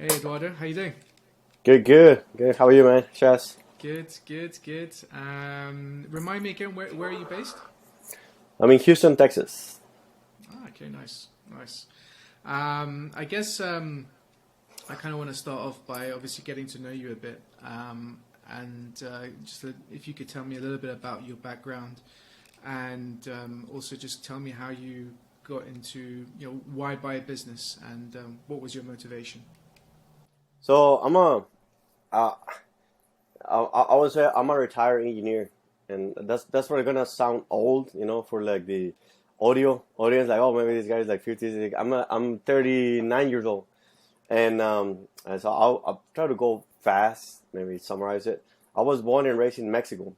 Hey Eduardo, how you doing? Good. How are you, man? Chess. Good. Remind me again, where are you based? I'm in Houston, Texas. Okay, nice. I guess I kind of want to start off by obviously getting to know you a bit, and if you could tell me a little bit about your background, and also just tell me how you got into, why buy a business, and what was your motivation? So uh, I would say I'm a retired engineer, and that's probably gonna sound old, for like the audio audience. Like, oh, maybe this guy is like 50. Like, I'm 39 years old, and so I'll try to go fast. Maybe summarize it. I was born and raised in Mexico,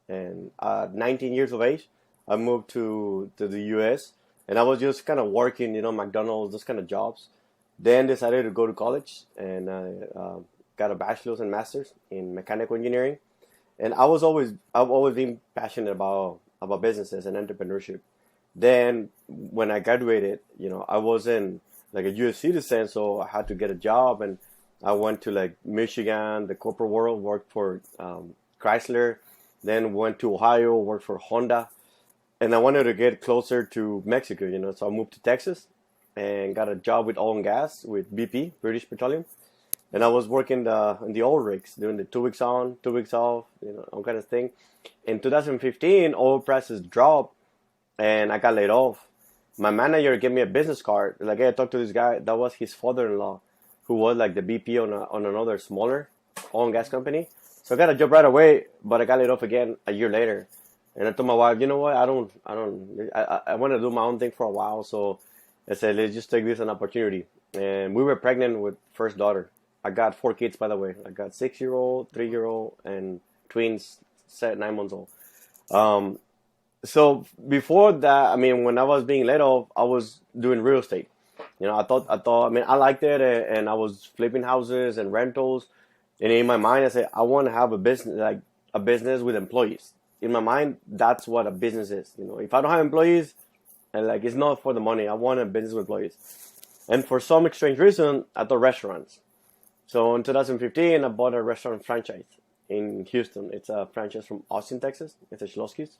and 19 years of age, I moved to the U.S. and I was just kind of working, McDonald's, those kind of jobs. Then decided to go to college, and I got a bachelor's and master's in mechanical engineering. And I've always been passionate about businesses and entrepreneurship. Then when I graduated, I wasn't like a U.S. citizen, so I had to get a job, and I went to like Michigan, the corporate world, worked for Chrysler, then went to Ohio, worked for Honda, and I wanted to get closer to Mexico, so I moved to Texas and got a job with oil and gas with BP, British Petroleum. And I was working in the oil rigs, doing the 2 weeks on, 2 weeks off, all kind of thing. In 2015, oil prices dropped, and I got laid off. My manager gave me a business card. Like, hey, I talked to this guy. That was his father-in-law, who was like the BP on another smaller oil and gas company. So I got a job right away, but I got laid off again a year later. And I told my wife, you know what? I want to do my own thing for a while. So I said, let's just take this an opportunity. And we were pregnant with first daughter. I got four kids, by the way. I got 6-year old, 3-year old, and twins, 9 months old. Um, so before that, I mean, when I was being laid off, I was doing real estate. I mean, I liked it, and I was flipping houses and rentals. And in my mind, I said, I want to have a business with employees. In my mind, that's what a business is. If I don't have employees, and like it's not for the money, I want a business with employees. And for some strange reason, I thought restaurants. So in 2015, I bought a restaurant franchise in Houston. It's a franchise from Austin, Texas. It's a Schloski's.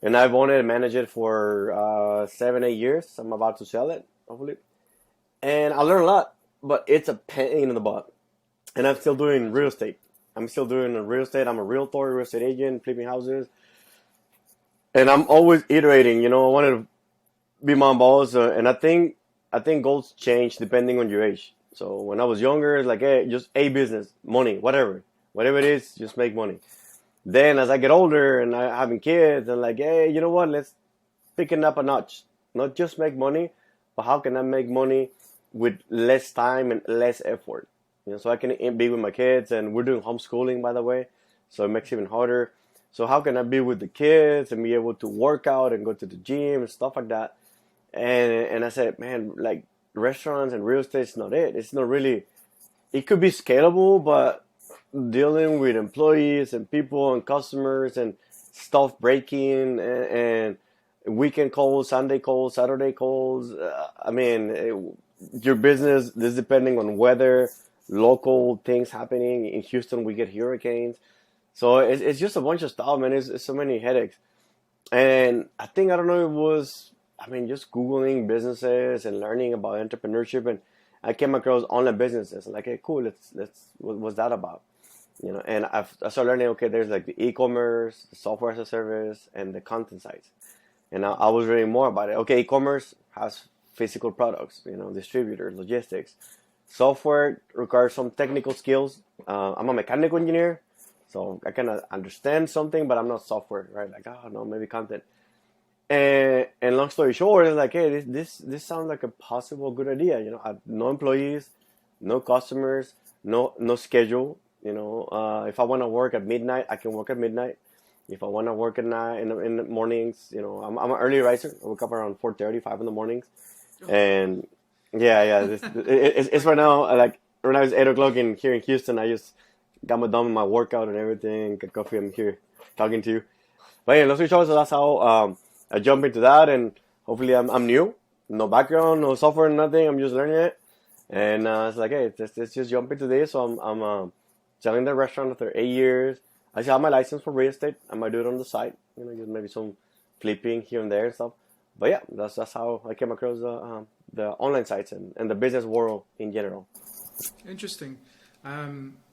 And I've owned it and managed it for 7, 8 years. I'm about to sell it, hopefully. And I learned a lot, but it's a pain in the butt. And I'm still doing real estate. I'm still doing real estate. I'm a realtor, real estate agent, flipping houses. And I'm always iterating. I wanted to be my own boss. And I think goals change depending on your age. So when I was younger, it's like, hey, just a business, money, whatever it is, just make money. Then as I get older and I having kids, I'm like, hey, you know what? Let's pick it up a notch. Not just make money, but how can I make money with less time and less effort? So I can be with my kids, and we're doing homeschooling, by the way, so it makes it even harder. So how can I be with the kids and be able to work out and go to the gym and stuff like that? And I said, man, like restaurants and real estate is not it. It's not really. It could be scalable, but dealing with employees and people and customers and stuff breaking and weekend calls, Sunday calls, Saturday calls. I mean, your business is depending on weather, local things happening. In Houston, we get hurricanes. So it's just a bunch of stuff, man. It's so many headaches. And I don't know, I mean, just Googling businesses and learning about entrepreneurship. And I came across online businesses. I'm like, hey, cool, what's that about? And I started learning, okay, there's like the e-commerce, the software as a service, and the content sites. And I was reading more about it. Okay, e-commerce has physical products, distributors, logistics. Software requires some technical skills. I'm a mechanical engineer, so I kind of understand something, but I'm not software, right? Like, oh no, maybe content. And long story short, it's like, hey, this sounds like a possible good idea. I have no employees, no customers, no schedule. If I want to work at midnight, I can work at midnight. If I want to work at night in the mornings, I'm an early riser. I wake up around 4:30, 5 in the mornings, and yeah. It's right now. Like right now, it's 8 o'clock here in Houston. I just got done with my workout and everything. Got coffee. I'm here talking to you. But yeah, long story short, so that's how I jump into that, and hopefully I'm new, no background, no software, nothing. I'm just learning it, And it's like, hey, let's just jump into this. So I'm selling the restaurant after 8 years. I still have my license for real estate. I might do it on the side, just maybe some flipping here and there and stuff. But yeah, that's how I came across the online sites and the business world in general. Interesting.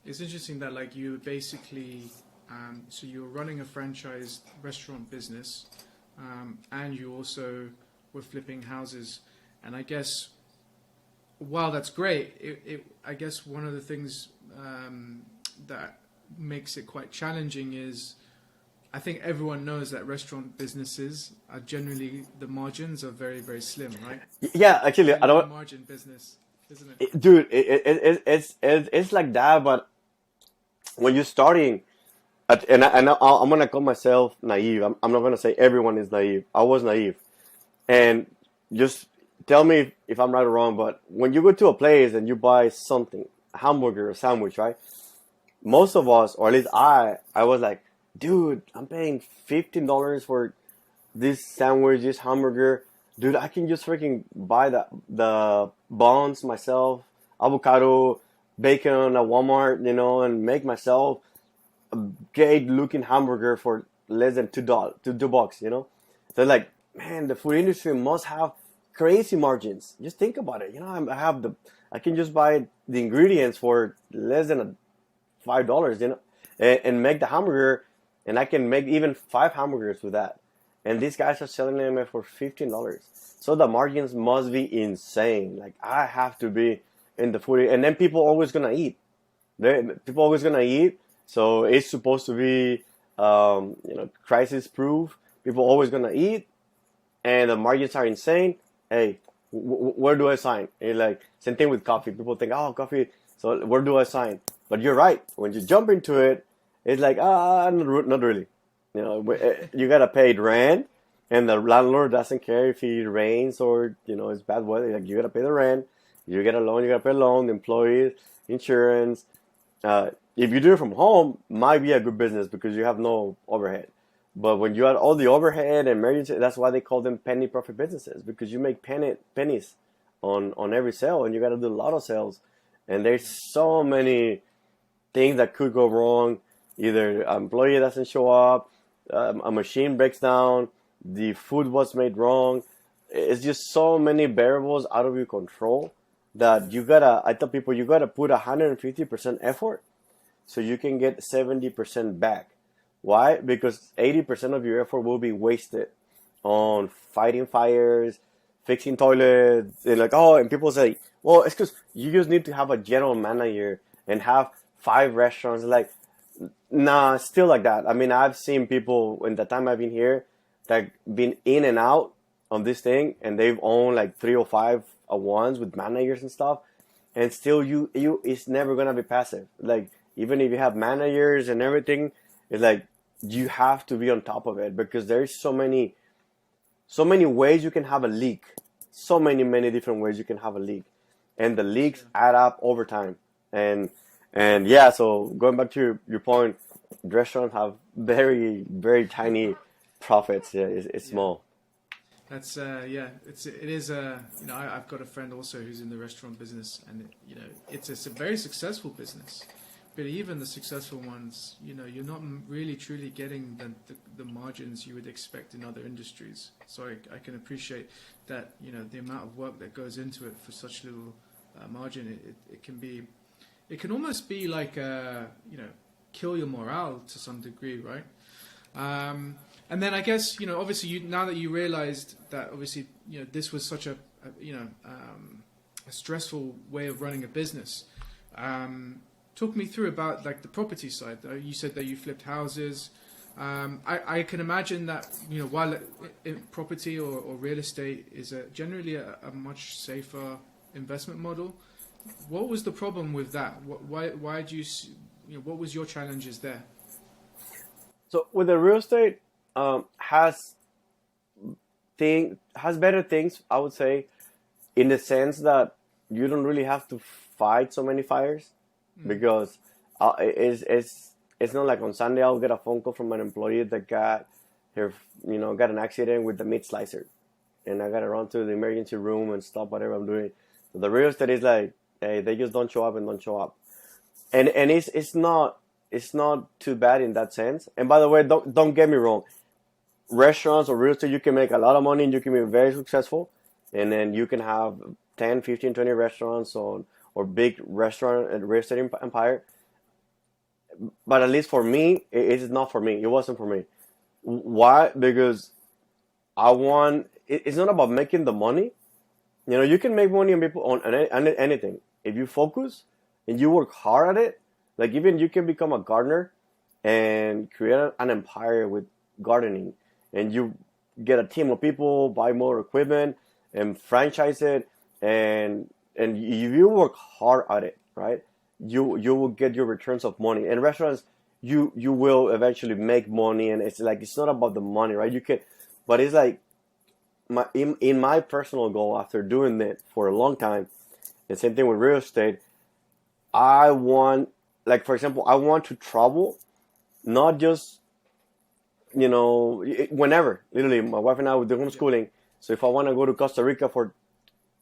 It's interesting that like you basically, so you're running a franchise restaurant business, and you also were flipping houses. And I guess, while that's great, I guess one of the things that makes it quite challenging is, I think everyone knows that restaurant businesses are generally, the margins are very, very slim, right? Yeah, actually, I don't. Margin business, isn't it? Dude, it's like that. But when you're starting, I'm gonna call myself naive. I'm not gonna say everyone is naive. I was naive, and just tell me if I'm right or wrong. But when you go to a place and you buy something, a hamburger, a sandwich, right? Most of us, or at least I was like, dude, I'm paying $15 for this sandwich, this hamburger. Dude, I can just freaking buy the buns myself, avocado, bacon at Walmart, and make myself a great looking hamburger for less than $2, So like, man, the food industry must have crazy margins. Just think about it. I can just buy the ingredients for less than $5, and make the hamburger, and I can make even 5 hamburgers with that. And these guys are selling them for $15. So the margins must be insane. Like, I have to be in the food, and then people always gonna eat. People always gonna eat. So it's supposed to be, crisis proof. People always gonna eat, and the margins are insane. Hey, where do I sign? And like, same thing with coffee. People think, oh, coffee. So where do I sign? But you're right. When you jump into it, it's like, not really. You gotta pay rent, and the landlord doesn't care if it rains or it's bad weather. Like, you gotta pay the rent. You get a loan, you gotta pay a loan. The employees, insurance. If you do it from home, might be a good business because you have no overhead. But when you add all the overhead and emergency, that's why they call them penny profit businesses, because you make pennies on every sale, and you gotta do a lot of sales. And there's so many things that could go wrong. Either an employee doesn't show up, a machine breaks down, the food was made wrong. It's just so many variables out of your control that I tell people, you gotta put 150% effort so you can get 70% back. Why? Because 80% of your effort will be wasted on fighting fires, fixing toilets, and people say, well, it's because you just need to have a general manager and have 5 restaurants. Like, nah, still like that. I mean, I've seen people in the time I've been here that been in and out on this thing, and they've owned like 3 or 5 at once with managers and stuff, and still it's never gonna be passive. Like, even if you have managers and everything, it's like you have to be on top of it, because there's so many ways you can have a leak, so many different ways you can have a leak, and the leaks add up over time. And yeah, so going back to your point, restaurants have very, very tiny profits. Yeah, it's small. That's it is I've got a friend also who's in the restaurant business, and it's a very successful business, but even the successful ones, you're not really truly getting the margins you would expect in other industries. So I can appreciate that, the amount of work that goes into it for such little margin. It can almost be like kill your morale to some degree, right? And then I guess, obviously now that you realized that obviously, this was such a stressful way of running a business. Talk me through about like the property side. You said that you flipped houses. I can imagine that, while property or real estate is generally a much safer investment model, what was the problem with that? Why do what was your challenges there? So with the real estate, has better things, I would say, in the sense that you don't really have to fight so many fires, because it's not like on Sunday I'll get a phone call from an employee that got an accident with the meat slicer, and I gotta run to the emergency room and stop whatever I'm doing. So the real estate is like, They just don't show up and don't show up. And it's not too bad in that sense. And by the way, don't get me wrong. Restaurants or real estate, you can make a lot of money and you can be very successful. And then you can have 10, 15, 20 restaurants or big restaurant and real estate empire. But at least for me, it's not for me. It wasn't for me. Why? Because it's not about making the money. You know, you can make money on people on anything. If you focus and you work hard at it, like even you can become a gardener and create an empire with gardening. And you get a team of people, buy more equipment, and franchise it. And if you work hard at it, right, you will get your returns of money. And restaurants, you will eventually make money. And it's like it's not about the money, right? You can, but it's like in my personal goal after doing it for a long time, the same thing with real estate. I want, like for example, I want to travel, not just whenever. Literally, my wife and I would do homeschooling. So if I want to go to Costa Rica for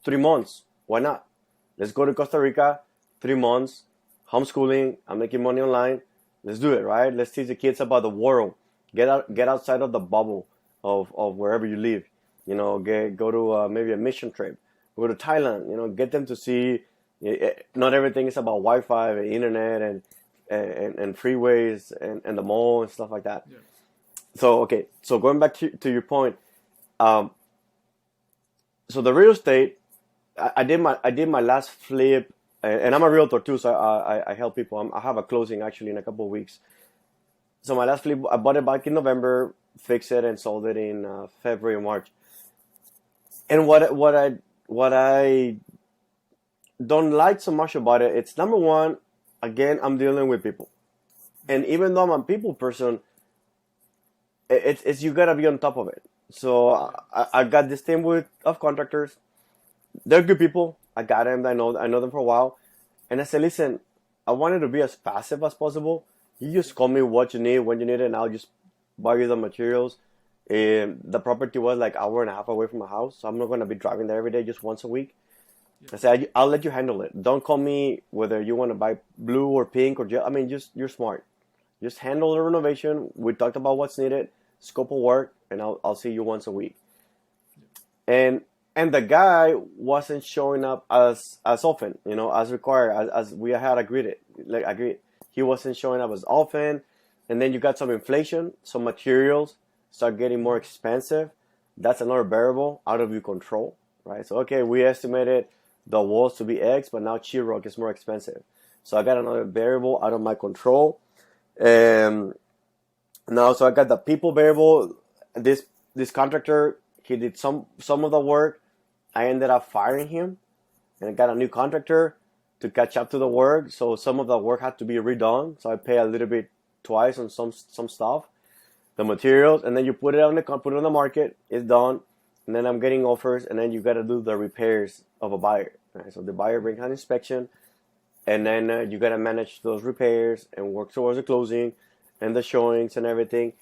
3 months, why not? Let's go to Costa Rica, 3 months, homeschooling. I'm making money online. Let's do it, right? Let's teach the kids about the world. Get outside of the bubble of wherever you live. Go to maybe a mission trip. Go to Thailand. Get them to see. Not everything is about Wi-Fi and internet and freeways and the mall and stuff like that. Yeah. So okay, so going back to your point, so the real estate, I did my last flip, and I'm a realtor too, so I help people. I have a closing actually in a couple of weeks. So my last flip, I bought it back in November, fixed it, and sold it in February or March. And what I don't like so much about it, it's number one, again, I'm dealing with people, and even though I'm a people person, it's you gotta be on top of it. So I got this team of contractors. They're good people. I got them. I know them for a while. And I said, listen, I wanted to be as passive as possible. You just call me what you need, when you need it, and I'll just buy you the materials. And the property was like 1.5 hours away from my house, so I'm not gonna be driving there every day, just once a week. Yeah. I said, I'll let you handle it. Don't call me whether you want to buy blue or pink or just you're smart. Just handle the renovation. We talked about what's needed. Scope of work, and I'll see you once a week. And the guy wasn't showing up as often, as required, as we had agreed. He wasn't showing up as often, and then you got some inflation, some materials start getting more expensive. That's another variable out of your control, right? So okay, we estimated the walls to be X, but now sheetrock is more expensive. So I got another variable out of my control. Now, so I got the people variable. This contractor, he did some of the work. I ended up firing him, and I got a new contractor to catch up to the work. So some of the work had to be redone. So I pay a little bit twice on some stuff, the materials, and then you put it on the market. It's done, and then I'm getting offers, and then you got to do the repairs of a buyer. Right? So the buyer brings an inspection, and then you got to manage those repairs and work towards the closing and the showings and everything.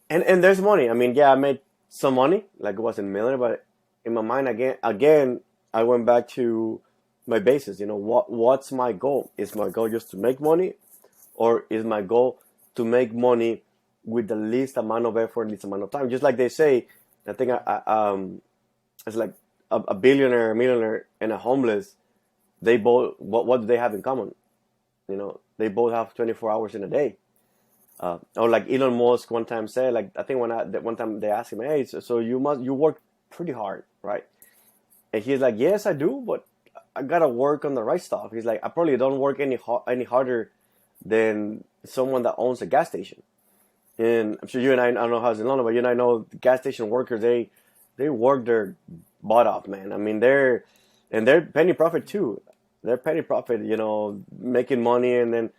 And there's money. I mean, yeah, I made some money, like it wasn't million, but in my mind again, I went back to my basis. What's my goal? Is my goal just to make money, or is my goal to make money with the least amount of effort, least amount of time? Just like they say, I think it's like a billionaire, a millionaire, and a homeless. They both, what do they have in common? They both have 24 hours in a day. Or like Elon Musk one time said, like I think one time they asked him, hey, so you work pretty hard, right? And he's like, yes, I do, but I gotta work on the right stuff. He's like, I probably don't work any harder than someone that owns a gas station. And I'm sure you and I don't know how it's in London, but you and I know the gas station workers, they work their butt off, man. I mean, they're penny profit too. They're penny profit, making money, and then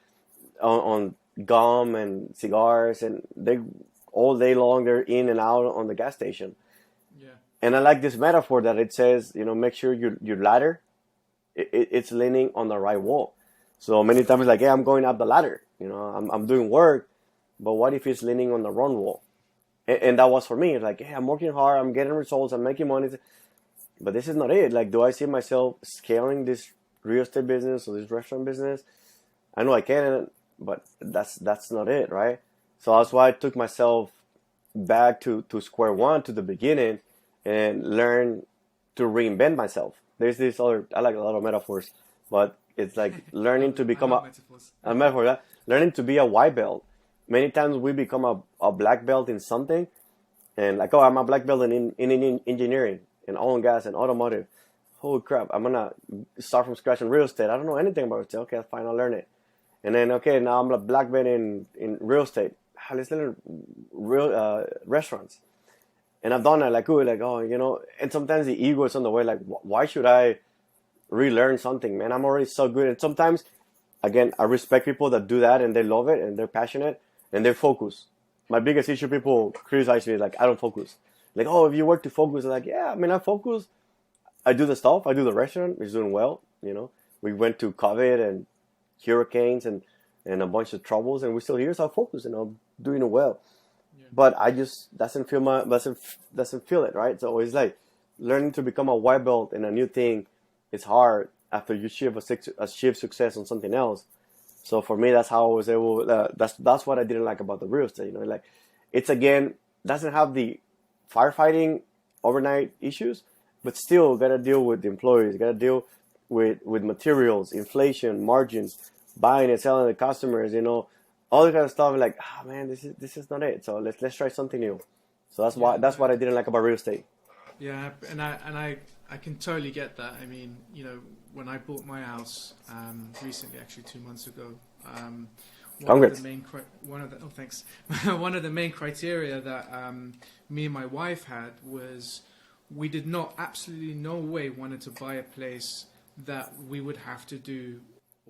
on gum and cigars, and they all day long they're in and out on the gas station. Yeah. And I like this metaphor that it says, make sure your ladder it's leaning on the right wall. So many times like, hey, I'm going up the ladder, I'm doing work, but what if it's leaning on the wrong wall? And that was for me. Like, hey, I'm working hard, I'm getting results, I'm making money, but this is not it. Like, do I see myself scaling this real estate business or this restaurant business. I know I can, but that's not it, right? So that's why I took myself back to square one, to the beginning, and learn to reinvent myself. There's this other, I like a lot of metaphors, but it's like learning to become a metaphor, yeah? Learning to be a white belt. Many times we become a black belt in something, and like, oh, I'm a black belt in engineering, in oil and gas, and automotive. Holy crap, I'm gonna start from scratch in real estate. I don't know anything about real estate. Okay, fine, I'll learn it. And then, okay, now I'm a black belt in real estate. Let's learn real restaurants. And I've done that, like, ooh, like, oh, you know, and sometimes the ego is on the way, like, why should I relearn something, man? I'm already so good. And sometimes, again, I respect people that do that and they love it and they're passionate and they're focused. My biggest issue, people criticize me, like, I don't focus. Like, oh, if you work to focus, like, yeah, I mean, I focus. I do the stuff. I do the restaurant. It's doing well, you know. We went to COVID and hurricanes and a bunch of troubles, and we're still here, so I focus, and I'm doing it well. Yeah. But I just doesn't feel it, right? So it's like learning to become a white belt in a new thing. It's hard after you achieve success on something else. So for me, that's how I was able. That's what I didn't like about the real estate. You know, like it's again doesn't have the firefighting overnight issues, but still gotta deal with the employees, gotta deal with materials, inflation, margins, buying and selling the customers, you know, all that kind of stuff. Like, oh man, this is not it. So let's try something new. So that's what I didn't like about real estate. Yeah, and I can totally get that. I mean, you know, when I bought my house recently, actually 2 months ago, one of the main criteria that me and my wife had was we did not, absolutely no way, wanted to buy a place that we would have to do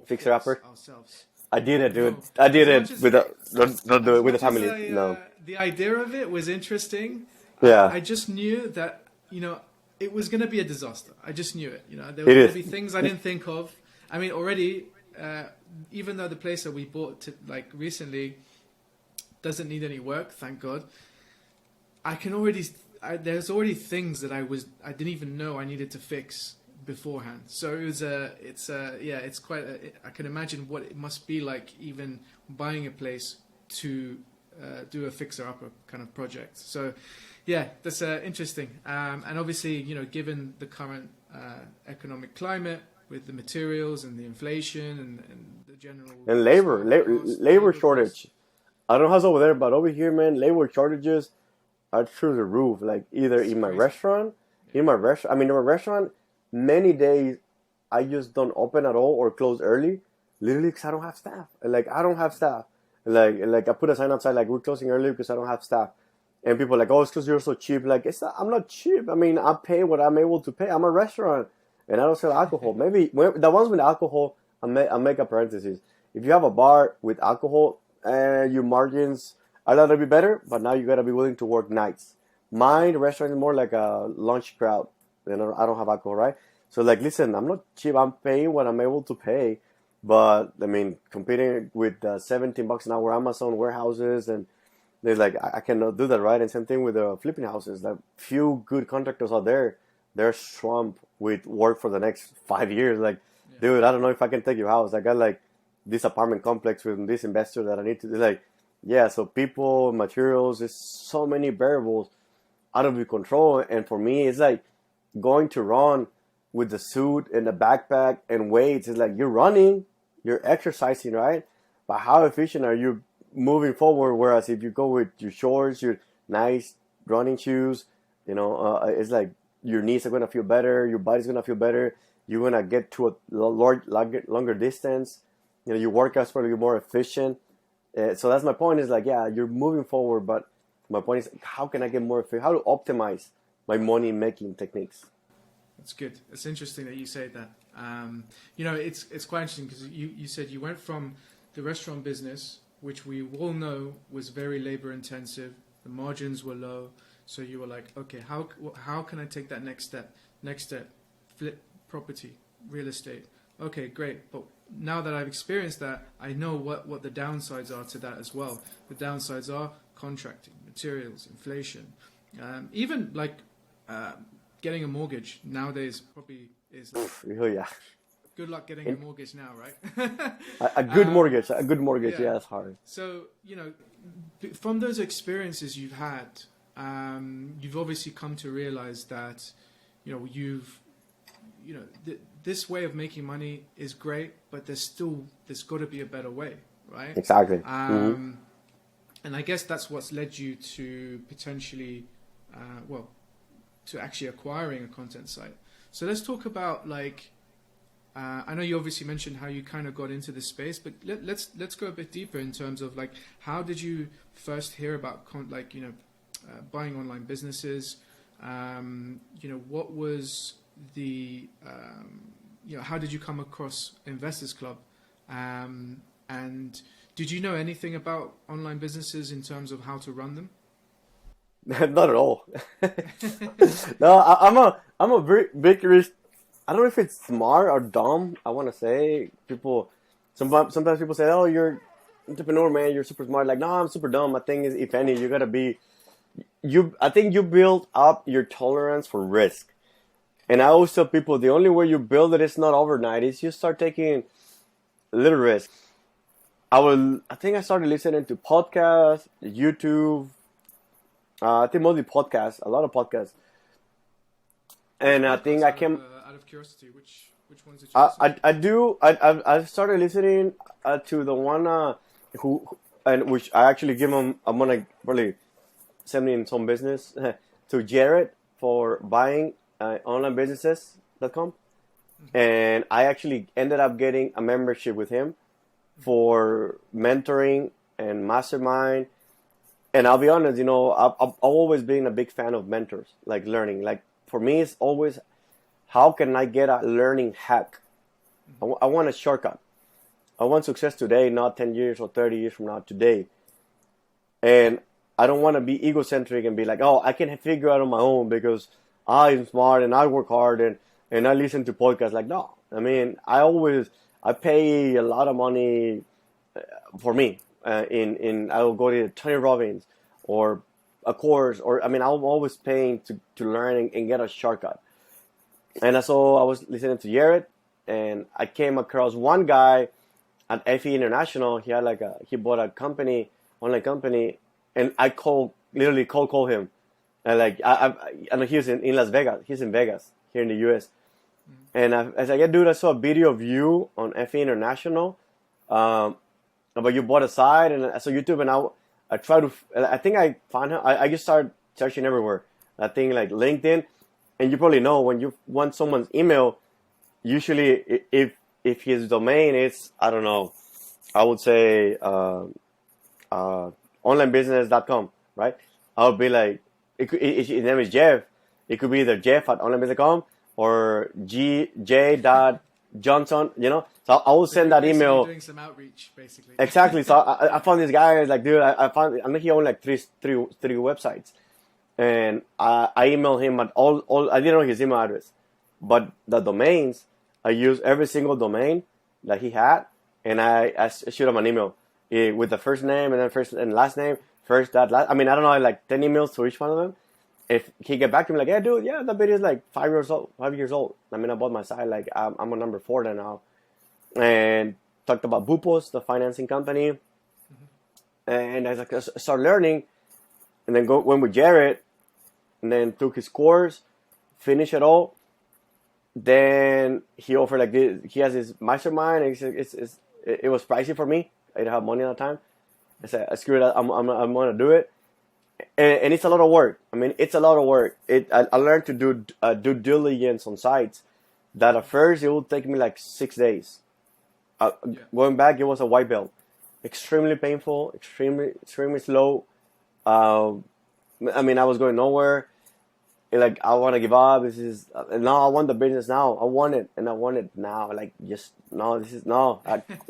fixer upper ourselves. I did it, dude. I did it with the family. No. The idea of it was interesting. Yeah. I just knew that, you know, it was going to be a disaster. I just knew it. You know, there were going to be things I didn't think of. I mean, already, even though the place that we bought recently doesn't need any work, thank God, there's already things that I didn't even know I needed to fix beforehand. So it's quite. I can imagine what it must be like even buying a place to do a fixer-upper kind of project. So, yeah, that's interesting. And obviously, you know, given the current economic climate with the materials and the inflation and the general and labor shortage. I don't know how's over there, but over here, man, labor shortages are through the roof. Like either in my restaurant, in my restaurant, many days I just don't open at all or close early, literally because I don't have staff. Like I don't have staff. Like I put a sign outside like we're closing early because I don't have staff. And people are like, oh, it's because you're so cheap. Like I'm not cheap. I mean, I pay what I'm able to pay. I'm a restaurant and I don't sell alcohol. Maybe the ones with alcohol, I make a parenthesis. If you have a bar with alcohol and your margins are a little bit better, but now you gotta be willing to work nights. My restaurant is more like a lunch crowd. I don't have alcohol, right? So like, listen, I'm not cheap. I'm paying what I'm able to pay. But I mean, competing with $17 an hour Amazon warehouses, and there's like I cannot do that, right? And same thing with the flipping houses. Like few good contractors out there, they're swamped with work for the next 5 years. Like, dude, I don't know if I can take your house. I got like this apartment complex with this investor that I need to do. Like, yeah. So people, materials, there's so many variables out of your control. And for me, it's like going to run with the suit and the backpack and weights. It's like you're running. You're exercising, right? But how efficient are you moving forward? Whereas if you go with your shorts, your nice running shoes, you know, it's like your knees are going to feel better. Your body's going to feel better. You're going to get to a longer distance. You know, your workouts probably more efficient. So that's my point is like, yeah, you're moving forward. But my point is, how can I get more efficient? How to optimize my money making techniques? That's good. It's interesting that you say that. You know, it's quite interesting because you said you went from the restaurant business, which we all know was very labor intensive. The margins were low. So you were like, okay, how can I take that next step? Next step, flip property, real estate. Okay, great. But now that I've experienced that, I know what the downsides are to that as well. The downsides are contracting, materials, inflation, even like getting a mortgage nowadays probably is. Oh yeah. good luck getting a mortgage now, right? A good mortgage, yeah, that's hard. So, from those experiences you've had, you've obviously come to realize that, this way of making money is great, but there's got to be a better way, right? Exactly. And I guess that's what's led you to potentially, to actually acquiring a content site. So let's talk about I know you obviously mentioned how you kind of got into this space, but let's go a bit deeper in terms of how did you first hear about buying online businesses? What was the how did you come across Investors Club? And did you know anything about online businesses in terms of how to run them? Not at all. No, I'm a very big risk. I don't know if it's smart or dumb. I want to say sometimes people say, "Oh, you're entrepreneur, man. You're super smart." Like, no, I'm super dumb. I think is, if any, you gotta be I think you build up your tolerance for risk. And I always tell people the only way you build it is not overnight. Is you start taking little risks. I think I started listening to podcasts, YouTube. I think mostly podcasts, a lot of podcasts. And I think I came. Out of curiosity, which ones did you listen to? I started listening to the one which I actually give him. I'm gonna really send me in some business to Jared for buying onlinebusinesses.com. And I actually ended up getting a membership with him for mentoring and mastermind. And I'll be honest, I've always been a big fan of mentors, like learning. Like for me, it's always, how can I get a learning hack? I want a shortcut. I want success today, not 10 years or 30 years from now, today. And I don't want to be egocentric and be like, oh, I can figure out on my own because I'm smart and I work hard and I listen to podcasts. Like, no. I mean, I pay a lot of money for me. I will go to Tony Robbins or a course, or I'm always paying to learn and get a shortcut. And so I was listening to Jared, and I came across one guy at FE International. He had he bought a company, online company, and I literally cold call him, and I know he's in Las Vegas. He's in Vegas here in the U.S. And as I get, dude, I saw a video of you on FE International. But you bought a site, and I saw YouTube, and I think I found him. I just started searching everywhere. I think LinkedIn, and you probably know when you want someone's email, usually if his domain is, I don't know, I would say onlinebusiness.com, right? I would be like, his name is Jeff. It could be either Jeff at onlinebusiness.com or J.Johnson, So I will send that email. Doing some outreach, basically. Exactly. So I found this guy. Dude, I know he owned three websites, and I emailed him at all. I didn't know his email address, but the domains, I used every single domain that he had, and I shoot him an email with the first name and then first and last name. First, that, last. I don't know, 10 emails to each one of them. If he get back to me yeah, dude, yeah, that video is 5 years old. 5 years old. I bought my site. I'm on number 4 there now. And talked about Bupos, the financing company. Mm-hmm. And I started learning, and then went with Jared, and then took his course, finished it all. Then he offered this. He has his mastermind, and it was pricey for me. I didn't have money at the time. I said, screw it, I'm gonna do it. And it's a lot of work. It's a lot of work. I learned to do due diligence on sites that at first it would take me 6 days. Going back, it was a white belt. Extremely painful, extremely slow. I was going nowhere. I want to give up. I want the business now. I want it, and I want it now.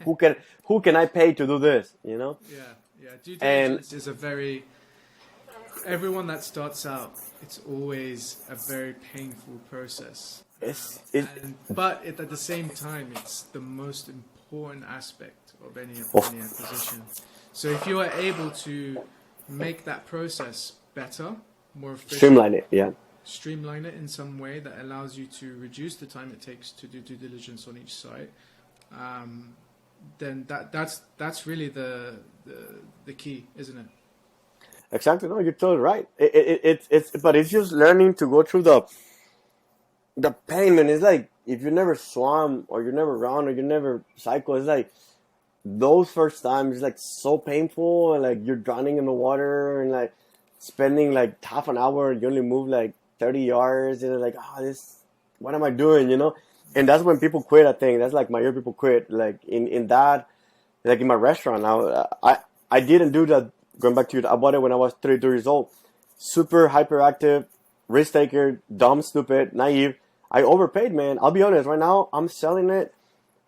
Who can I pay to do this? Yeah. Due diligence is everyone that starts out, it's always a very painful process. But at the same time, it's the most important aspect of any acquisition. So if you are able to make that process better, more efficient, streamline it, yeah. streamline it in some way that allows you to reduce the time it takes to do due diligence on each site, then that's really the key, isn't it? Exactly. No, you're totally right. But it's just learning to go through the pain, man. It's like if you never swam or you never run or you never cycle, it's like those first times, it's like so painful, and like you're drowning in the water and like spending like half an hour, you only move like 30 yards, and it's like, what am I doing, you know? And that's when people quit. I think that's like my year people quit. Like in that, like in my restaurant now, I didn't do that. Going back to you, I bought it when I was 32 years old. Super hyperactive, risk taker, dumb, stupid, naive. I overpaid, man. I'll be honest. Right now, I'm selling it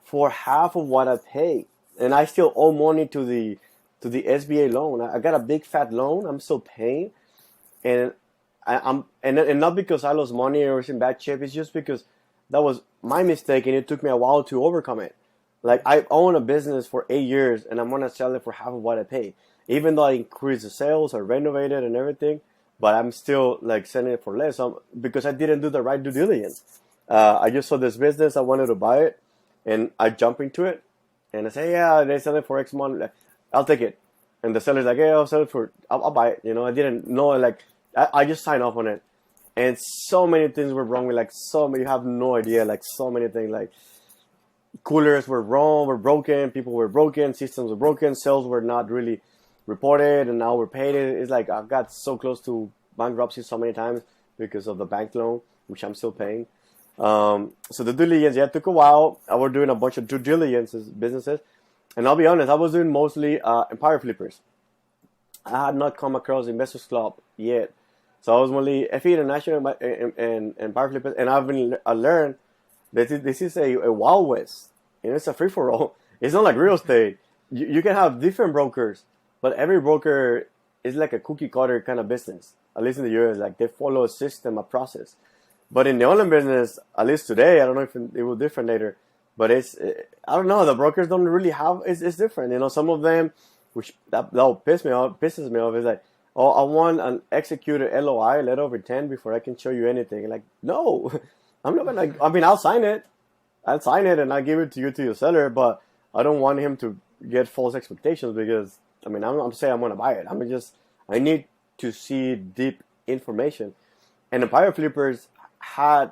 for half of what I paid, and I still owe money to the SBA loan. I got a big fat loan. I'm still paying, and and not because I lost money or was in bad shape. It's just because that was my mistake, and it took me a while to overcome it. Like I own a business for 8 years, and I'm gonna sell it for half of what I paid. Even though I increased the sales, I renovated and everything, but I'm still like selling it for less because I didn't do the right due diligence. I just saw this business, I wanted to buy it, and I jump into it, and I say, yeah, they sell it for X amount, like, I'll take it. And the seller's like, yeah, I'll buy it. You know, I didn't know, like, I just signed off on it. And so many things were wrong with, like, you have no idea, like, so many things, like, coolers were broken, people were broken, systems were broken, sales were not really reported, and now we're paid it. It's like I got so close to bankruptcy so many times because of the bank loan, which I'm still paying. So the due diligence, it took a while. I was doing a bunch of due diligence businesses, and I'll be honest, I was doing mostly Empire Flippers. I had not come across Investors Club yet, so I was only FE International and Empire Flippers, and I learned that this is a Wild West, and it's a free for all. It's not like real estate. You can have different brokers. But every broker is like a cookie cutter kind of business. At least in the US, like they follow a system, a process. But in the online business, at least today, I don't know if it will different later, but I don't know. The brokers don't really have. It's different. You know, some of them, which that pisses me off. Is like, oh, I want an executed LOI, letter of intent, before I can show you anything. Like, no, I'm not gonna. I mean, I'll sign it, and I'll give it to your seller. But I don't want him to get false expectations because. I mean, I'm saying I'm going to buy it. I need to see deep information. And Empire Flippers has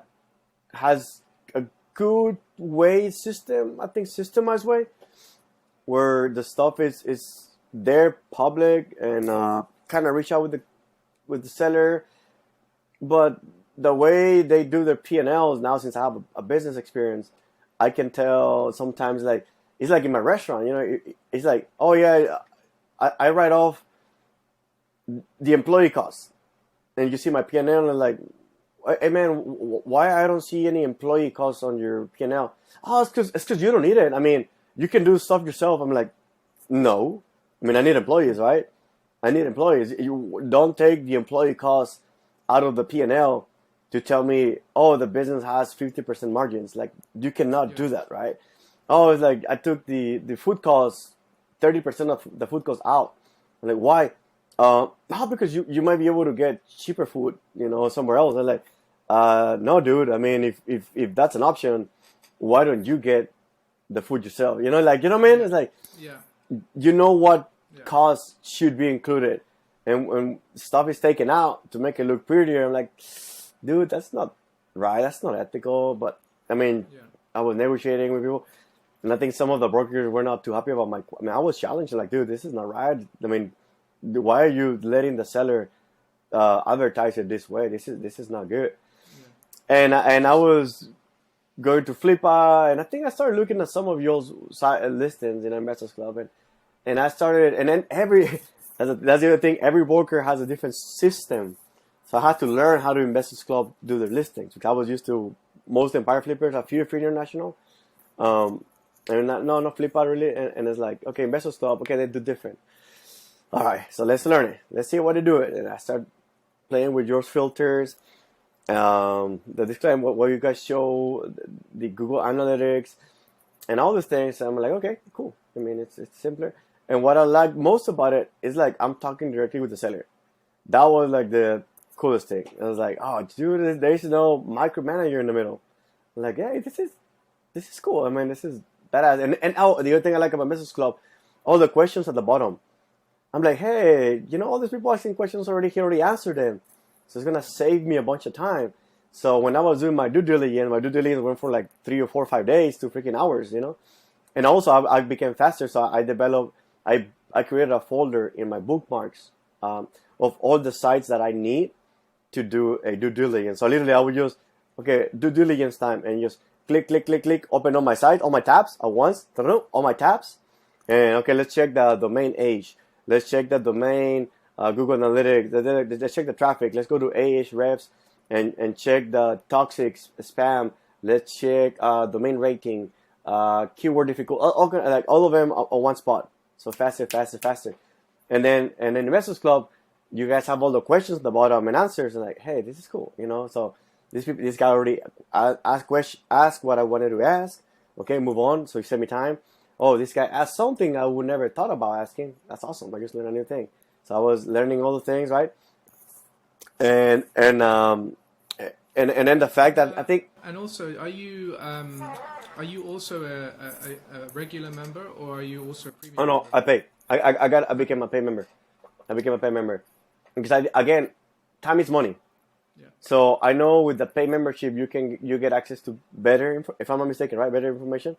a good systemized way, where the stuff is there public and kind of reach out with the seller. But the way they do their P&Ls now, since I have a business experience, I can tell sometimes, like, it's like in my restaurant, you know, it's like, oh yeah, I write off the employee costs, and you see my P&L, and like, hey man, why I don't see any employee costs on your P&L? Oh, it's because you don't need it. I mean, you can do stuff yourself. I'm like, no. I mean, I need employees, right? I need employees. You don't take the employee costs out of the P&L to tell me, oh, the business has 50% margins. Like, you cannot do that, right? Oh, it's like I took the food costs, 30% of the food costs out. I'm like, why? Not because you might be able to get cheaper food, you know, somewhere else. I'm like, no, dude. I mean, if that's an option, why don't you get the food yourself? You know, like, you know what I mean? It's like, yeah, you know what costs should be included, and when stuff is taken out to make it look prettier, I'm like, dude, that's not right. That's not ethical. But I mean, I was negotiating with people. And I think some of the brokers were not too happy about I was challenged, like, dude, this is not right. I mean, why are you letting the seller advertise it this way? This is not good. Yeah. And I was going to Flippa, and I think I started looking at some of your listings in Investors Club, and I started, and then that's the other thing, every broker has a different system. So I had to learn how to Investors Club do their listings, which I was used to most Empire Flippers, a few Free International. And not flip out really, and it's like, okay, Investors Club, okay, they do different. All right, so let's learn it. Let's see what they do it. And I start playing with your filters, the disclaimer, what you guys show, the Google Analytics, and all these things. I'm like, okay, cool. I mean, it's simpler. And what I like most about it is like I'm talking directly with the seller. That was like the coolest thing. I was like, oh, dude, there's no micromanager in the middle. I'm like, hey, this is cool. I mean, this is badass. And oh, the other thing I like about Business Club, all the questions at the bottom. I'm like, hey, all these people asking questions already, he already answered them. So it's going to save me a bunch of time. So when I was doing my due diligence went for like 3 or 4 or 5 days to freaking hours, And also I became faster. So I created a folder in my bookmarks of all the sites that I need to do a due diligence. So literally I would just, okay, due diligence time, and just click, open all my sites, all my tabs at once, all my tabs. And okay, let's check the domain age. Let's check the domain, Google Analytics. Let's check the traffic. Let's go to Ahrefs and check the toxic spam. Let's check domain rating, keyword difficult, all of them on one spot. So faster. And then Investors Club, you guys have all the questions at the bottom and answers. And like, hey, this is cool, So this guy already asked what I wanted to ask. Okay, move on. So he sent me time. Oh, this guy asked something I would never thought about asking. That's awesome. I just learned a new thing. So I was learning all the things, right? And then the fact that I think. And also, are you also a regular member, or are you also a premium? Oh no, member? I pay. I became a pay member. Because again, time is money. Yeah. So I know with the pay membership you get access to better, if I'm not mistaken, right? Better information.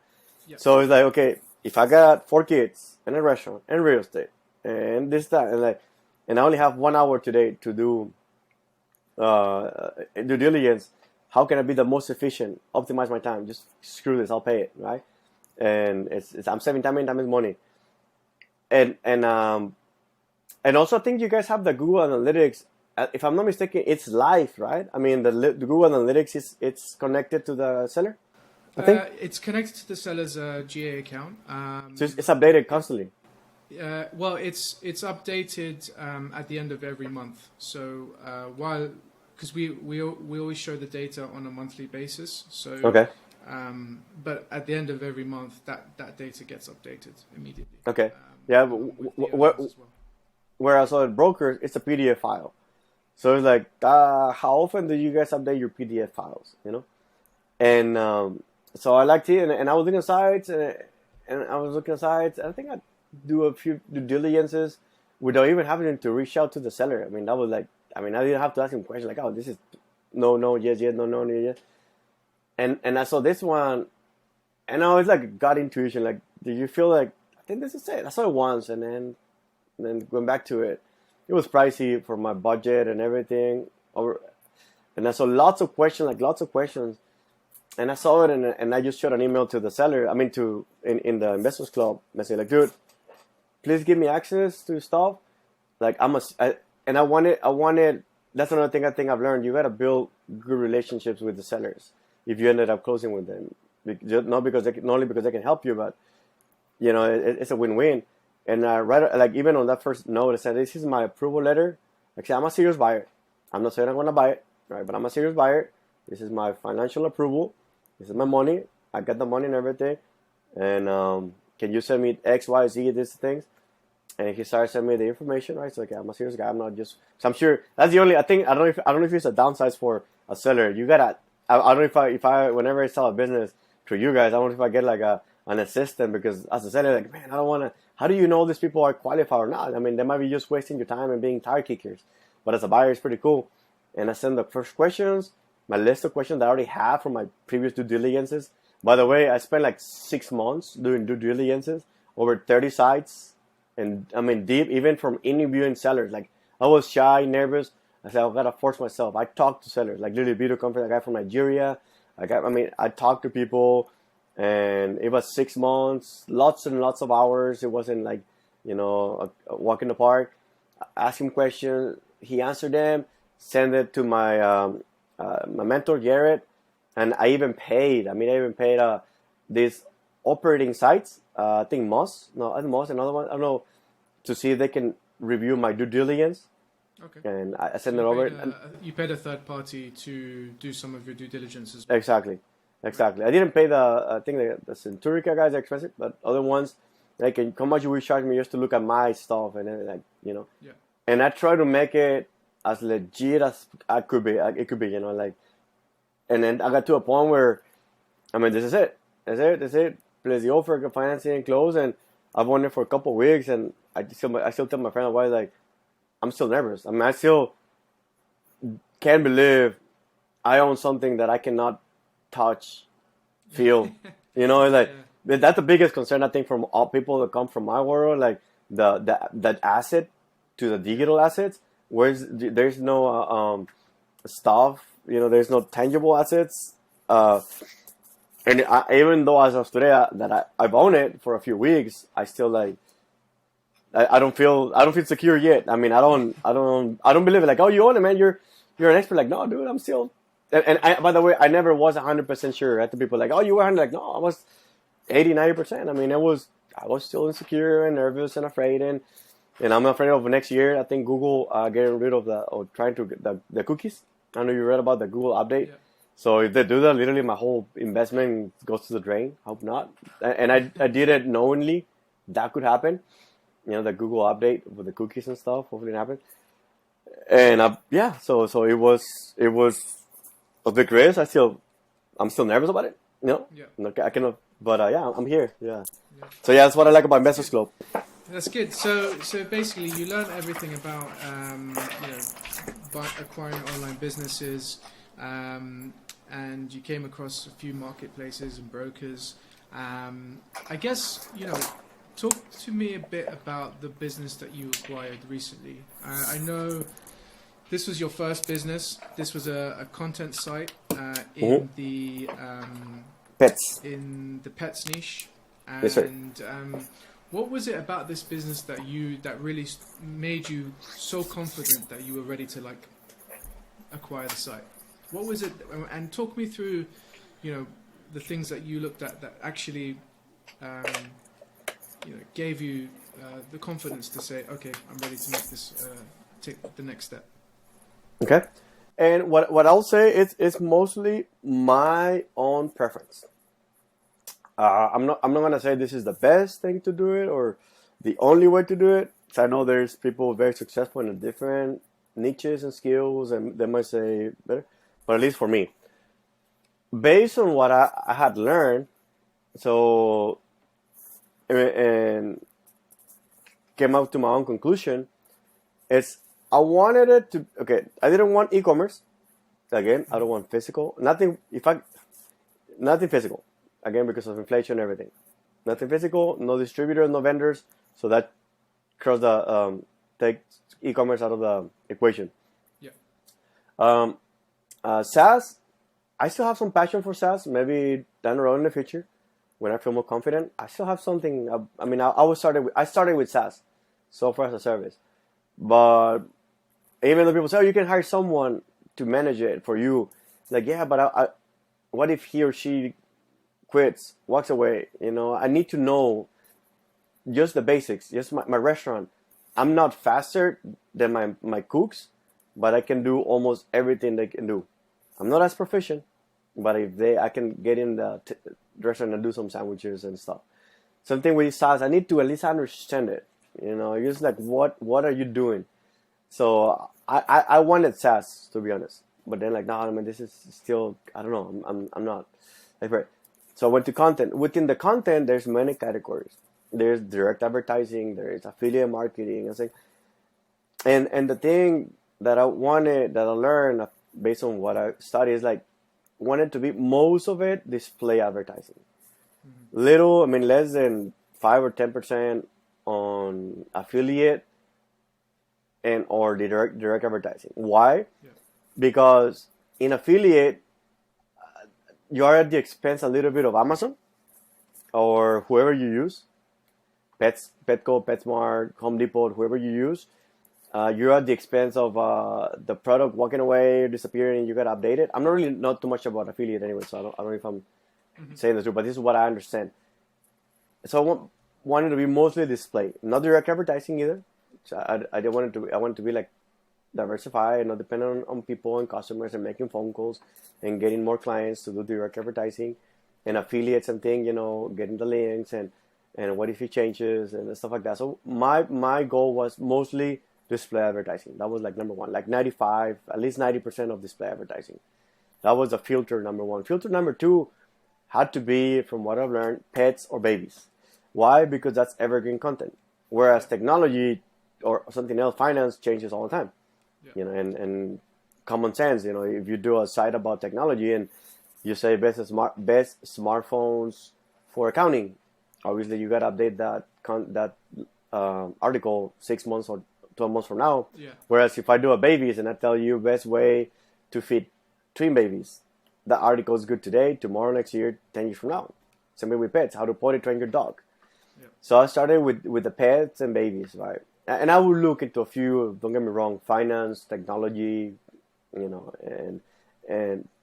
Yeah. So it's like, okay, if I got 4 kids and a restaurant and real estate and this, that, and I only have 1 hour today to do due diligence, how can I be the most efficient, optimize my time? Just screw this, I'll pay it, right? And I'm saving time, and time is money. And also I think you guys have the Google Analytics. If I'm not mistaken, it's live, right? I mean, the Google Analytics it's connected to the seller. I think it's connected to the seller's GA account. So it's updated constantly. Well, it's updated at the end of every month. So because we always show the data on a monthly basis. So okay. But at the end of every month, that data gets updated immediately. Okay. Yeah. Whereas on brokers, it's a PDF file. So it's like, how often do you guys update your PDF files? And so I liked it, and I was looking at sites, and I think I do a few due diligences without even having to reach out to the seller. I mean, that was like, I didn't have to ask him questions like, oh, this is no, yes, no, yes. And I saw this one, and I was like, gut intuition, like, did you feel like, I think this is it? I saw it once, and then going back to it, it was pricey for my budget and everything. And I saw lots of questions. And I saw it, and I just shot an email to the seller. In the Investors Club, and I said, like, dude, please give me access to stuff. Like, I wanted. That's another thing I think I've learned. You gotta build good relationships with the sellers if you ended up closing with them. Not only because they can help you, but it's a win-win. And even on that first note, I said, this is my approval letter. Like, I'm a serious buyer. I'm not saying I'm gonna buy it, right? But I'm a serious buyer. This is my financial approval. This is my money. I got the money and everything. And can you send me X, Y, Z, these things? And he started sending me the information, right? So, okay, I'm a serious guy. I'm not just. So I'm sure that's the only. I don't know if it's a downside for a seller. You gotta. I don't know if I whenever I sell a business to you guys, I don't know if I get like an assistant, because as a seller, like, man, I don't want to. How do you know these people are qualified or not? I mean, they might be just wasting your time and being tire kickers. But as a buyer, it's pretty cool. And I send the first questions. My list of questions that I already have from my previous due diligences. By the way, I spent like 6 months doing due diligences, over 30 sites, and deep, even from interviewing sellers. Like, I was shy, nervous. I said, I gotta force myself. I talked to sellers, like literally video conference. I got from Nigeria. I talked to people, and it was 6 months, lots and lots of hours. It wasn't like, a walk in the park. Ask him questions, he answered them, send it to my my mentor Garrett, and I even paid. These operating sites. I think another one. I don't know, to see if they can review my due diligence. Okay. And I send it over. You paid a third party to do some of your due diligence as well. Exactly. I didn't pay the Centurica guys are expensive, but other ones, like, how much you will charge me just to look at my stuff, and then Yeah. And I try to make it as legit as I could be. It could be, you know, like. And then I got to a point where, I mean, this is it. That's it. Place the offer, financing, close, and I've won it for a couple of weeks, and I still tell my friend, why, like, I'm still nervous. I mean, I still can't believe I own something that I cannot touch, feel. You know, like that's the biggest concern I think from all people that come from my world, like that asset to the digital assets. There's no stuff, you know, there's no tangible assets. And even though as of today I've owned it for a few weeks, I still like I don't feel secure yet. I mean, I don't believe it. Like, oh, you own it, man. You're an expert. Like, no, dude, I'm still. And by the way, I never was 100% sure. I had to people like, oh, you were 100. Like, no, I was 80-90%. I mean, I was still insecure and nervous and afraid, and I'm afraid of next year. I think Google getting rid of or trying to get the cookies. I know you read about the Google update. Yeah. So if they do that, literally my whole investment goes to the drain. Hope not. And I did it knowingly that could happen. You know, the Google update with the cookies and stuff. Hopefully it happens. And yeah, so it was a big risk. I'm still nervous about it. You know, I cannot. But yeah, I'm here. Yeah. So yeah, that's what I like about Investors Club. That's good. So basically, you learn everything about acquiring online businesses, and you came across a few marketplaces and brokers. I guess talk to me a bit about the business that you acquired recently. I know this was your first business. This was a content site in the pets niche. And yes, sir. What was it about this business that really made you so confident that you were ready to like acquire the site? What was it? And talk me through, the things that you looked at that actually, gave you the confidence to say, okay, I'm ready to make this, take the next step. Okay, and what I'll say it's mostly my own preference. I'm not gonna say this is the best thing to do it or the only way to do it. So I know there's people very successful in different niches and skills, and they might say better. But at least for me, based on what I had learned, so and came up to my own conclusion, it's I wanted it to. Okay, I didn't want e-commerce. Again, I don't want physical. Nothing physical. Again, because of inflation and everything. Nothing physical, no distributors, no vendors. So that cross take e-commerce out of the equation. Yeah. SaaS, I still have some passion for SaaS. Maybe down the road in the future, when I feel more confident, I still have something. I started with SaaS, software as a service. But even though people say, oh, you can hire someone to manage it for you. Like, yeah, but what if he or she quits, walks away? I need to know just the basics. Just my restaurant. I'm not faster than my cooks, but I can do almost everything they can do. I'm not as proficient, but I can get in the restaurant and do some sandwiches and stuff. Something with SaaS, I need to at least understand it. Just like what are you doing? So I wanted SaaS, to be honest, but then like, no, I mean, this is still, I don't know. I'm not like right. So I went to content. Within the content, there's many categories. There's direct advertising, there is affiliate marketing, and the thing that I learned based on what I studied is like, wanted to be most of it display advertising. Mm-hmm. Less than 5 or 10% on affiliate and or the direct advertising. Why? Yeah. Because in affiliate, you are at the expense a little bit of Amazon or whoever you use, Petco, PetSmart, Home Depot, whoever you use. You're at the expense of the product walking away, disappearing, and you got to update it. I'm not too much about affiliate anyway, so I don't know if I'm saying the truth, but this is what I understand. So I wanted to be mostly display, not direct advertising either. So I wanted to be like diversified, not dependent on people and customers and making phone calls and getting more clients to do direct advertising and affiliates and things, getting the links and what if it changes and stuff like that. So my goal was mostly display advertising. That was like number one, like 95, at least 90% of display advertising. That was a filter number one. Filter number two had to be, from what I've learned, pets or babies. Why? Because that's evergreen content. Whereas technology or something else, finance changes all the time. Yeah. And common sense, if you do a site about technology and you say best smartphones for accounting, obviously you got to update that article 6 months or 12 months from now. Yeah. Whereas if I do a babies and I tell you best way to feed twin babies, that article is good today, tomorrow, next year, 10 years from now. Same way with pets, how to potty train your dog. Yeah. So I started with the pets and babies, right? And I will look into a few, don't get me wrong, finance, technology, and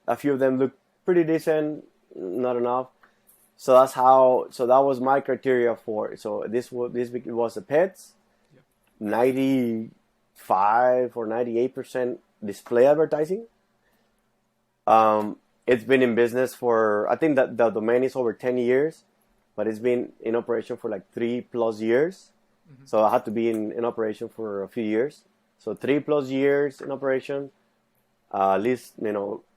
a few of them look pretty decent, not enough. So that was my criteria for it. So this was the pets, 95 or 98% display advertising. It's been in business for, I think that the domain is over 10 years, but it's been in operation for like 3+ years. Mm-hmm. So I had to be in operation for a few years. So 3+ years in operation, at least,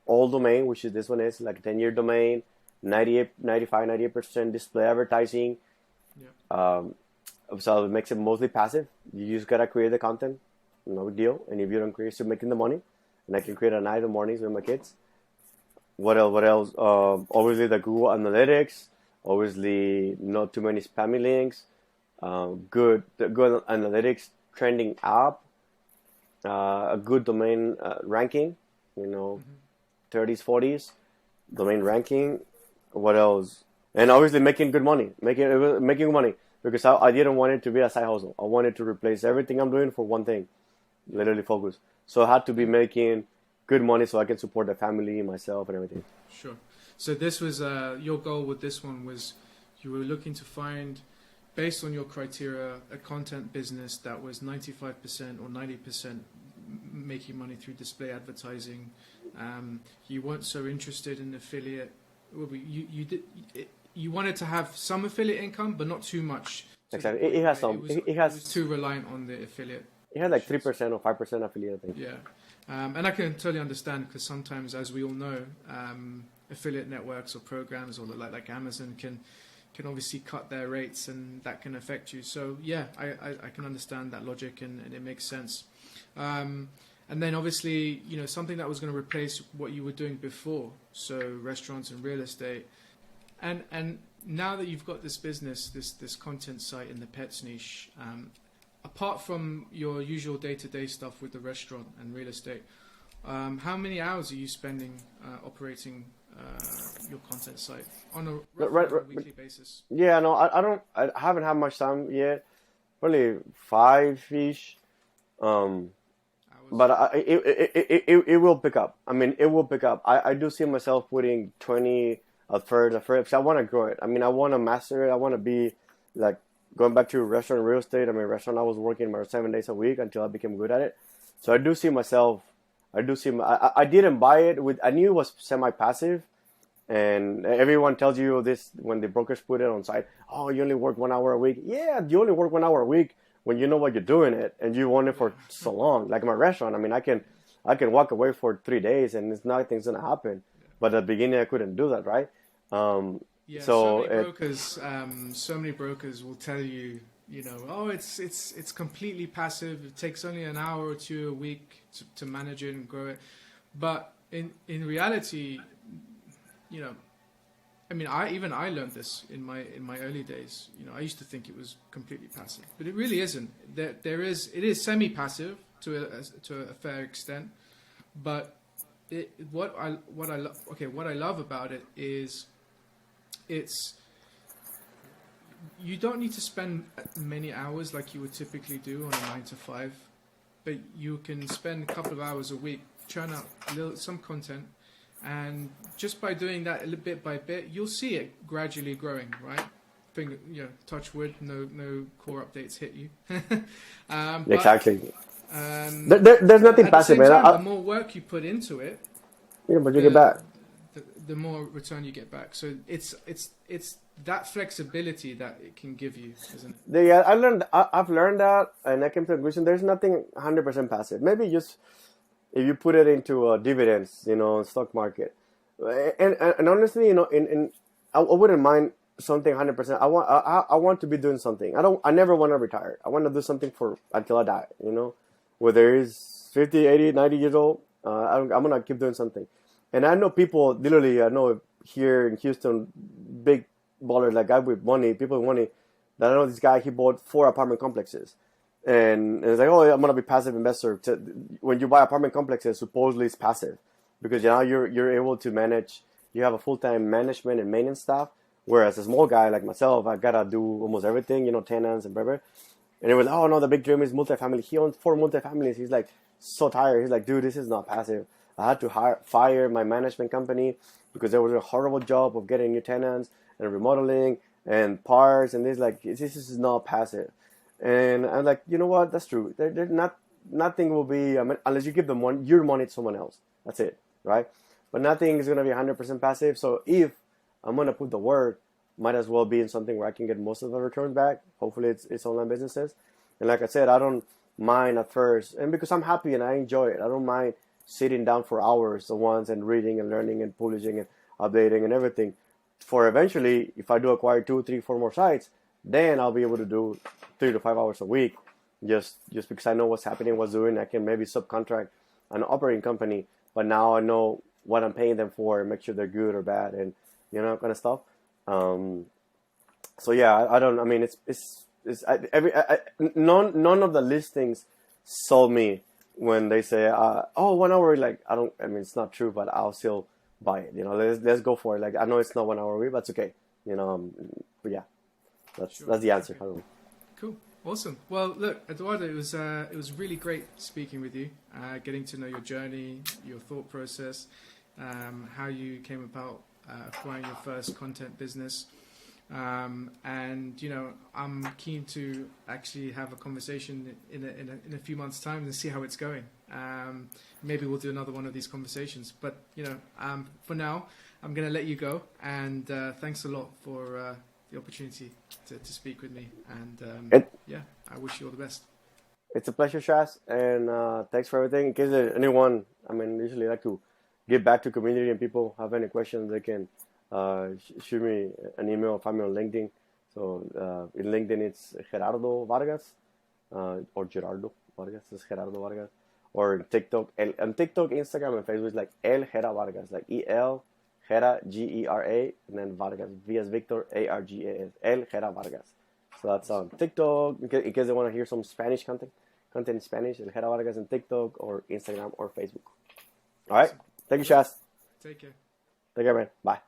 all domain, which is this one is like a 10-year domain, 98% display advertising. Yeah. So it makes it mostly passive. You just gotta create the content, no big deal. And if you don't create, you're still making the money. And I can create at night or mornings with my kids. What else? Obviously the Google Analytics. Obviously not too many spammy links. Good analytics, trending app. A good domain ranking. 30s, 40s. Domain ranking. What else? And obviously making good money. Making money. Because I didn't want it to be a side hustle. I wanted to replace everything I'm doing for one thing. Literally focus. So I had to be making good money so I can support the family, myself, and everything. Sure. So this was your goal with this one was you were looking to find, based on your criteria, a content business that was 95% or 90% making money through display advertising. You weren't so interested in affiliate. You wanted to have some affiliate income, but not too much. Exactly. It has some. It has too reliant on the affiliate. It had like 3% or 5% affiliate, I think. Yeah. And I can totally understand because sometimes, as we all know, affiliate networks or programs or like Amazon can obviously cut their rates and that can affect you. So yeah, I can understand that logic and it makes sense. And then obviously, something that was going to replace what you were doing before, so restaurants and real estate. And now that you've got this business, this content site in the pets niche, apart from your usual day-to-day stuff with the restaurant and real estate, how many hours are you spending operating your content site on a weekly basis? Yeah, no, I haven't had much time yet. Probably 5-ish. But it will pick up. I mean, it will pick up. I do see myself putting 20 at first. Because I want to grow it. I mean, I want to master it. I want to be like, going back to restaurant and real estate, I restaurant, I was working about 7 days a week until I became good at it. So I do see myself, I didn't buy it I knew it was semi-passive. And everyone tells you this when the brokers put it on site. Oh, you only work 1 hour a week. Yeah, you only work 1 hour a week when you know what you're doing it and you want it for so long. Like my restaurant, I can walk away for 3 days and nothing's going to happen. But at the beginning, I couldn't do that, right? Yeah, so many brokers will tell you, oh, it's completely passive. It takes only an hour or two a week to manage it and grow it. But in reality, I learned this in my early days. I used to think it was completely passive, but it really isn't. It is semi-passive to a fair extent, but what I love about it is you don't need to spend many hours like you would typically do on a 9 to 5, but you can spend a couple of hours a week, churn out some content, and just by doing that a little bit by bit, you'll see it gradually growing, right? Touch wood, no core updates hit you. Exactly. There's nothing passive, man. The more work you put into it, but you get back. the more return you get back. So it's that flexibility that it can give you, isn't it? Yeah, I've learned that, and I came to the conclusion there's nothing 100% passive. Maybe just if you put it into dividends, stock market, and honestly, I wouldn't mind something 100%. I want to be doing something. I never want to retire. I want to do something for until I die. Whether it's 50, 80, 90 years old, I'm gonna keep doing something. And I know people literally. I know here in Houston, big ballers like guy with money, people with money. That I know this guy. He bought 4 apartment complexes. And it's like, oh, I'm gonna be passive investor. When you buy apartment complexes, supposedly it's passive because now you're able to manage. You have a full-time management and maintenance staff. Whereas a small guy like myself, I gotta do almost everything, tenants and whatever. And it was, oh no, the big dream is multifamily. He owns 4 multifamilies. He's like so tired. He's like, dude, this is not passive. I had to fire my management company because there was a horrible job of getting new tenants and remodeling and parts, and this is not passive. And I'm like, you know what? That's true. Nothing will be unless you give them your money to someone else. That's it, right? But nothing is gonna be 100% passive. So if I'm gonna put the work, might as well be in something where I can get most of the returns back. Hopefully, it's online businesses. And like I said, I don't mind at first, and because I'm happy and I enjoy it, I don't mind sitting down for hours at once and reading and learning and publishing and updating and everything. For eventually, if I do acquire 2, 3, 4 more sites, then I'll be able to do 3 to 5 hours a week, just because I know what's happening, what's doing. I can maybe subcontract an operating company, but now I know what I'm paying them for and make sure they're good or bad and kind of stuff. So yeah, I don't. I mean, none of the listings sold me when they say, oh, 1 hour. Like I don't. I mean, it's not true, but I'll still buy it. Let's go for it. Like I know it's not 1 hour a week, but it's okay. But yeah, that's the answer. Okay. Cool, awesome. Well, look, Eduardo, it was really great speaking with you, getting to know your journey, your thought process, how you came about acquiring your first content business. And I'm keen to actually have a conversation in a few months' time and see how it's going. Maybe we'll do another one of these conversations. But for now, I'm going to let you go. And thanks a lot for the opportunity to speak with me. And I wish you all the best. It's a pleasure, Shaz, and thanks for everything. In case anyone, usually I like to give back to community, and people have any questions, they can shoot me an email or find me on LinkedIn. So in LinkedIn, it's Gerardo Vargas, or Gerardo Vargas. It's Gerardo Vargas. Or TikTok, Instagram, and Facebook is like El Gera Vargas, like EL Gera Gera, and then Vargas, V as Victor, ARGAS, El Gera Vargas. So that's on TikTok. In case they want to hear some Spanish content in Spanish, El Gera Vargas on TikTok or Instagram or Facebook. All right. Thank you, Shaz. Take care. Take care, man. Bye.